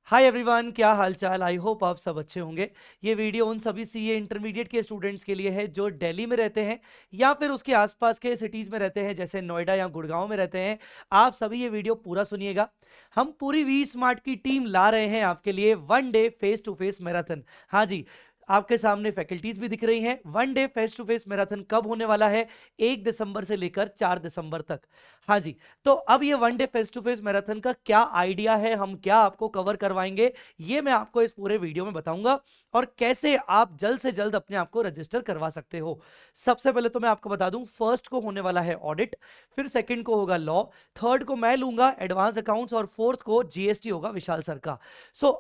Hi everyone, क्या हाल चाल। I hope आप सब अच्छे होंगे। ये वीडियो उन सभी सीए इंटरमीडिएट के स्टूडेंट्स के लिए है जो दिल्ली में रहते हैं या फिर उसके आसपास के सिटीज में रहते हैं, जैसे नोएडा या गुड़गांव में रहते हैं। आप सभी ये वीडियो पूरा सुनिएगा। हम पूरी वी स्मार्ट की टीम ला रहे हैं आपके लिए one day face to face marathon. हाँ जी, आपके सामने फैकल्टीज भी दिख रही हैं। One day face to face marathon कब होने वाला है? 1 दिसंबर से लेकर 4 दिसंबर तक। हाँ जी, तो अब ये one day face to face marathon का क्या आइडिया है, हम क्या आपको कवर करवाएंगे, ये मैं आपको इस पूरे वीडियो में बताऊंगा और कैसे आप जल्द से जल्द अपने आप को रजिस्टर करवा सकते हो। सबसे पहले तो मैं आपको बता दूं, फर्स्ट को होने वाला है ऑडिट, फिर सेकंड को होगा लॉ, थर्ड को मैं लूंगा एडवांस अकाउंट्स और फोर्थ को जीएसटी होगा विशाल सर का।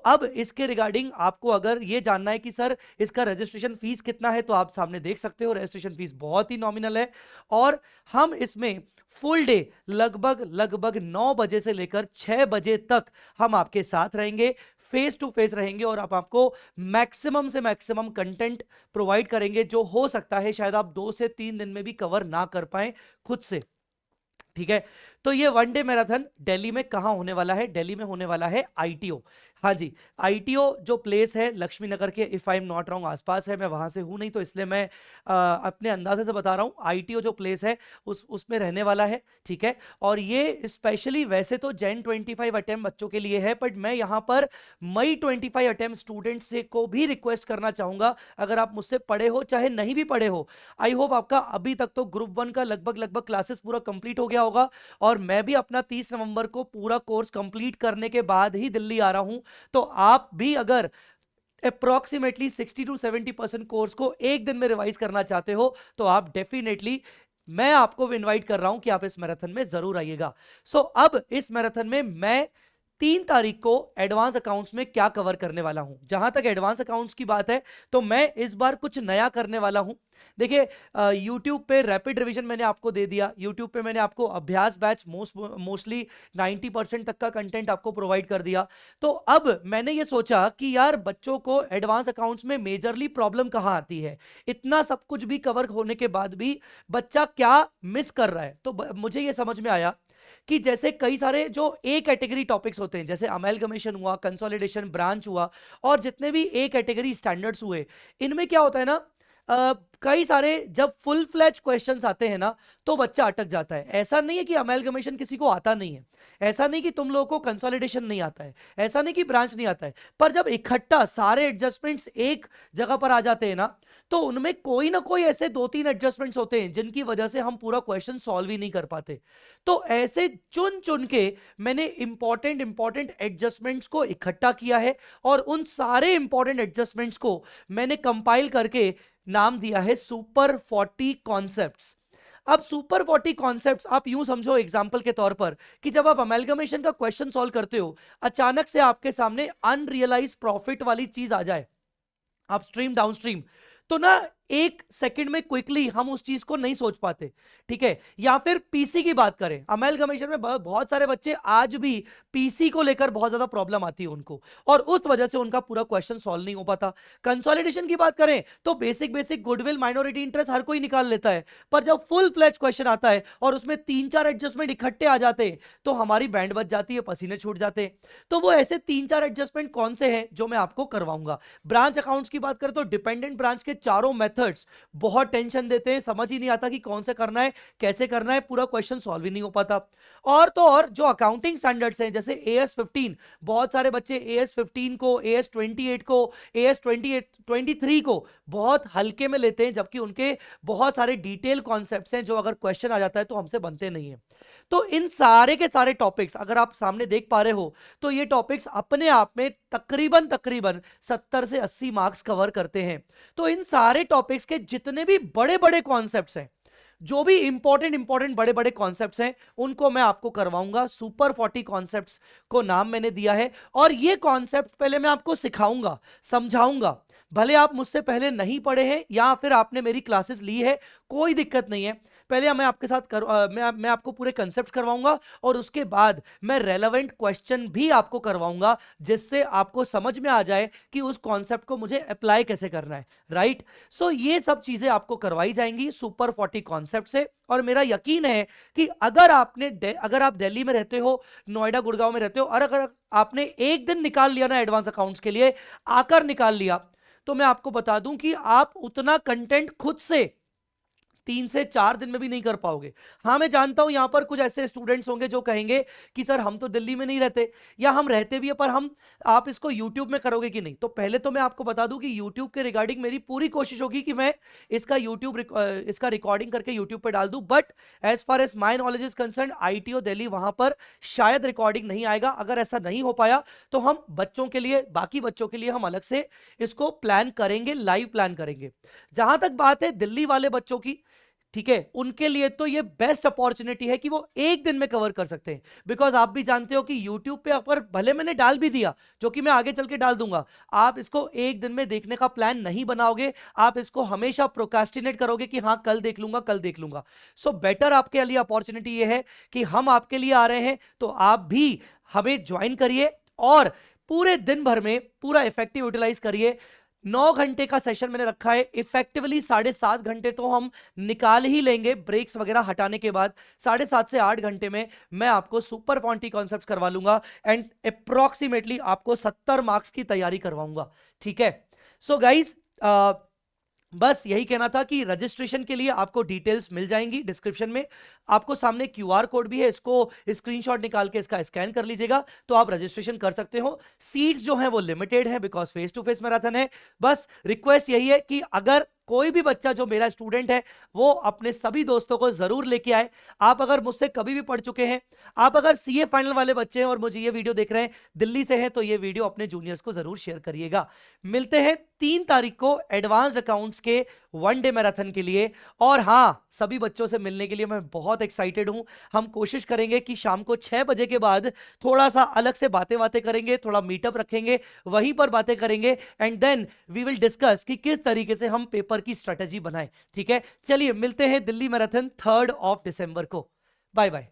अब इसके रिगार्डिंग आपको अगर ये जानना है कि सर इसका रजिस्ट्रेशन फीस कितना है, तो आप सामने देख सकते हो रजिस्ट्रेशन फीस बहुत ही नॉमिनल है। और हम इसमें फुल डे लगभग लगभग 9 बजे से लेकर 6 बजे तक हम आपके साथ रहेंगे, फेस टू फेस रहेंगे और आप आपको मैक्सिमम से मैक्सिमम कंटेंट प्रोवाइड करेंगे, जो हो सकता है शायद आप 2 से 3 दिन में भी कवर ना कर पाए खुद से। ठीक है, तो ये वन डे मैराथन दिल्ली में कहां होने वाला है? दिल्ली में होने वाला है आईटीओ। हाँ जी, आईटीओ जो प्लेस है लक्ष्मी नगर के, if I am not wrong आसपास है। मैं वहां से हूं नहीं, तो इसलिए मैं अपने अंदाजे से बता रहा हूं। आईटीओ जो प्लेस है उसमें रहने वाला है। ठीक है, और ये स्पेशली वैसे तो जैन 25 अटेम्प्ट बच्चों के लिए है, बट मैं यहां पर मई 25 अटेम्प्ट स्टूडेंट से को भी रिक्वेस्ट करना चाहूंगा। अगर आप मुझसे पढ़े हो चाहे नहीं भी पढ़े हो, आई होप आपका अभी तक तो ग्रुप 1 का लगभग लगभग क्लासेस पूरा कंप्लीट हो गया होगा और मैं भी अपना 30 नवंबर को पूरा कोर्स कंप्लीट करने के बाद ही दिल्ली आ रहा हूं। तो आप भी अगर अप्रोक्सीमेटली 60 to 70% कोर्स को एक दिन में रिवाइज करना चाहते हो, तो आप डेफिनेटली, मैं आपको इनवाइट कर रहा हूं कि आप इस मैराथन में जरूर आइएगा। अब इस मैराथन में मैं 3 तारीख को एडवांस अकाउंट्स में क्या कवर करने वाला हूं। जहां तक एडवांस अकाउंट्स की बात है, तो मैं इस बार कुछ नया करने वाला हूं। देखिए, YouTube पे रैपिड रिवीजन मैंने आपको दे दिया, YouTube पे मैंने आपको अभ्यास बैच मोस्टली 90% तक का कंटेंट आपको प्रोवाइड कर दिया। तो अब मैंने ये सोचा कि यार बच्चों को एडवांस अकाउंट्स में मेजरली प्रॉब्लम कहां आती है, इतना सब कुछ भी कवर होने के बाद भी बच्चा क्या मिस कर रहा है। तो मुझे ये समझ में आया कि जैसे कई सारे जो ए कैटेगरी टॉपिक्स होते हैं, जैसे अमेलगमेशन हुआ, कंसोलिडेशन, ब्रांच हुआ और जितने भी ए कैटेगरी स्टैंडर्ड्स हुए, इनमें क्या होता है ना, कई सारे जब फुल फ्लैज क्वेश्चंस आते हैं ना, तो बच्चा अटक जाता है। ऐसा नहीं है कि अमेलगमेशन किसी को आता नहीं है, ऐसा नहीं कि तुम लोगों को कंसोलिडेशन नहीं आता है, ऐसा नहीं कि ब्रांच नहीं आता है, पर जब इकट्ठा सारे एडजस्टमेंट्स एक जगह पर आ जाते हैं ना, तो उनमें कोई ना कोई ऐसे 2-3 एडजस्टमेंट्स होते हैं जिनकी वजह से हम पूरा क्वेश्चन सॉल्व ही नहीं कर पाते। तो ऐसे चुन चुन के मैंने इंपॉर्टेंट इंपॉर्टेंट एडजस्टमेंट्स को इकट्ठा किया है और उन सारे इंपॉर्टेंट एडजस्टमेंट्स को मैंने कंपाइल करके नाम दिया है सुपर 40 कॉन्सेप्ट्स। अब सुपर 40 कॉन्सेप्ट्स आप यूं समझो एग्जांपल के तौर पर कि जब आप अमेलगमेशन का क्वेश्चन सॉल्व करते हो, अचानक से आपके सामने अनरियलाइज प्रॉफिट वाली चीज आ जाए, अपस्ट्रीम डाउनस्ट्रीम, तो ना 1 सेकंड में क्विकली हम उस चीज को नहीं सोच पाते। ठीक है, या फिर पीसी की बात करें, अमेलगमेशन में बहुत सारे बच्चे आज भी पीसी को लेकर बहुत ज्यादा प्रॉब्लम आती है उनको, और उस वजह से उनका पूरा क्वेश्चन सॉल्व नहीं हो पाता। कंसोलिडेशन की बात करें तो basic basic goodwill, minority interest हर कोई निकाल लेता है, पर जब फुल फ्लैज क्वेश्चन आता है और उसमें 3-4 एडजस्टमेंट इकट्ठे आ जाते हैं, तो हमारी बैंड बच जाती है, पसीने छूट जाते हैं। तो वो ऐसे 3-4 एडजस्टमेंट कौन से हैं जो मैं आपको करवाऊंगा। ब्रांच अकाउंट्स की बात करें तो डिपेंडेंट ब्रांच के चारों मेथड्स बहुत टेंशन देते हैं, समझ ही नहीं आता कि कौन से करना है, कैसे करना है, पूरा क्वेश्चन सॉल्व ही नहीं हो पाता। और तो और जो अकाउंटिंग स्टैंडर्ड्स हैं, जैसे AS15, बहुत सारे बच्चे AS15 को, AS28 को, AS23 को बहुत हल्के में लेते हैं, जबकि उनके बहुत सारे डिटेल कॉन्सेप्ट्स हैं जो अगर क्वेश्चन आ जाता है तो हमसे बनते नहीं है। तो इन सारे के सारे टॉपिक्स अगर आप सामने देख पा रहे हो, तो ये टॉपिक्स अपने आप में तकरीबन तकरीबन 70 से 80 मार्क्स कवर करते हैं। तो इन सारे टॉपिक्स के जितने भी बड़े बड़े कॉन्सेप्ट्स हैं, जो भी इंपॉर्टेंट इंपॉर्टेंट बड़े बड़े कॉन्सेप्ट्स हैं, उनको मैं आपको करवाऊंगा। सुपर 40 कॉन्सेप्ट्स को नाम मैंने दिया है, और ये कॉन्सेप्ट पहले मैं आपको सिखाऊंगा, समझाऊंगा। भले आप मुझसे पहले नहीं पढ़े हैं या फिर आपने मेरी क्लासेस ली है, कोई दिक्कत नहीं है। पहले मैं आपके साथ मैं आपको पूरे कंसेप्ट करवाऊंगा और उसके बाद मैं रेलेवेंट क्वेश्चन भी आपको करवाऊंगा, जिससे आपको समझ में आ जाए कि उस कॉन्सेप्ट को मुझे अप्लाई कैसे करना है, राइट। सो ये सब चीजें आपको करवाई जाएंगी सुपर 40 कॉन्सेप्ट से। और मेरा यकीन है कि अगर आप दिल्ली में रहते हो, नोएडा गुड़गांव में रहते हो, और अगर आपने एक दिन निकाल लिया ना एडवांस अकाउंट्स के लिए, आकर निकाल लिया, तो मैं आपको बता दूं कि आप उतना कंटेंट खुद से 3 से 4 दिन में भी नहीं कर पाओगे। हाँ, मैं जानता हूं यहां पर कुछ ऐसे स्टूडेंट्स होंगे जो कहेंगे कि सर हम तो दिल्ली में नहीं रहते, या हम रहते भी है पर आप इसको यूट्यूब में करोगे कि नहीं। तो पहले तो मैं आपको बता दूं कि यूट्यूब के रिगार्डिंग मेरी पूरी कोशिश होगी कि मैं इसका रिकॉर्डिंग करके यूट्यूब पर डाल दूं, but as far as my knowledge is concern, ITO Delhi वहां पर शायद रिकॉर्डिंग नहीं आएगा। अगर ऐसा नहीं हो पाया तो हम बच्चों के लिए, बाकी बच्चों के लिए हम अलग से इसको प्लान करेंगे, लाइव प्लान करेंगे। जहां तक बात है दिल्ली वाले बच्चों की, ठीक है, उनके लिए तो ये बेस्ट अपॉर्चुनिटी है कि वो एक दिन में कवर कर सकते हैं। बिकॉज आप भी जानते हो कि YouTube पे अगर भले मैंने डाल भी दिया, जो कि मैं आगे चल के डाल दूंगा, आप इसको एक दिन में देखने का प्लान नहीं बनाओगे, आप इसको हमेशा प्रोकास्टिनेट करोगे कि हाँ कल देख लूंगा, कल देख लूंगा। सो बेटर आपके लिए अपॉर्चुनिटी ये है कि हम आपके लिए आ रहे हैं, तो आप भी हमें ज्वाइन करिए और पूरे दिन भर में पूरा इफेक्टिव यूटिलाइज करिए। 9 घंटे का सेशन मैंने रखा है, इफेक्टिवली 7.5 घंटे तो हम निकाल ही लेंगे ब्रेक्स वगैरह हटाने के बाद। 7.5 से 8 घंटे में मैं आपको सुपर क्वांटी कॉन्सेप्ट्स करवा लूंगा एंड अप्रोक्सीमेटली आपको 70 मार्क्स की तैयारी करवाऊंगा, ठीक है। सो गाइज, बस यही कहना था कि रजिस्ट्रेशन के लिए आपको डिटेल्स मिल जाएंगी डिस्क्रिप्शन में। आपको सामने QR कोड भी है, इसको स्क्रीनशॉट निकाल के इसका स्कैन कर लीजिएगा तो आप रजिस्ट्रेशन कर सकते हो। सीट्स जो हैं वो लिमिटेड है because face to face marathon है। बस रिक्वेस्ट यही है कि अगर कोई भी बच्चा जो मेरा स्टूडेंट है वो अपने सभी दोस्तों को जरूर लेके आए। आप अगर मुझसे कभी भी पढ़ चुके हैं, आप अगर CA फाइनल वाले बच्चे हैं और मुझे ये वीडियो देख रहे हैं, दिल्ली से हैं, तो ये वीडियो अपने जूनियर्स को जरूर शेयर करिएगा। मिलते हैं 3 तारीख को एडवांस्ड अकाउंट्स के 1 डे मैराथन के लिए। और हाँ, सभी बच्चों से मिलने के लिए मैं बहुत एक्साइटेड हूं। हम कोशिश करेंगे कि शाम को 6 बजे के बाद थोड़ा सा अलग से बातें करेंगे, थोड़ा मीटअप रखेंगे, वहीं पर बातें करेंगे and then we will discuss कि किस तरीके से हम पेपर की स्ट्रेटेजी बनाएं, ठीक है। चलिए मिलते हैं दिल्ली मैराथन 3 दिसंबर को। Bye bye.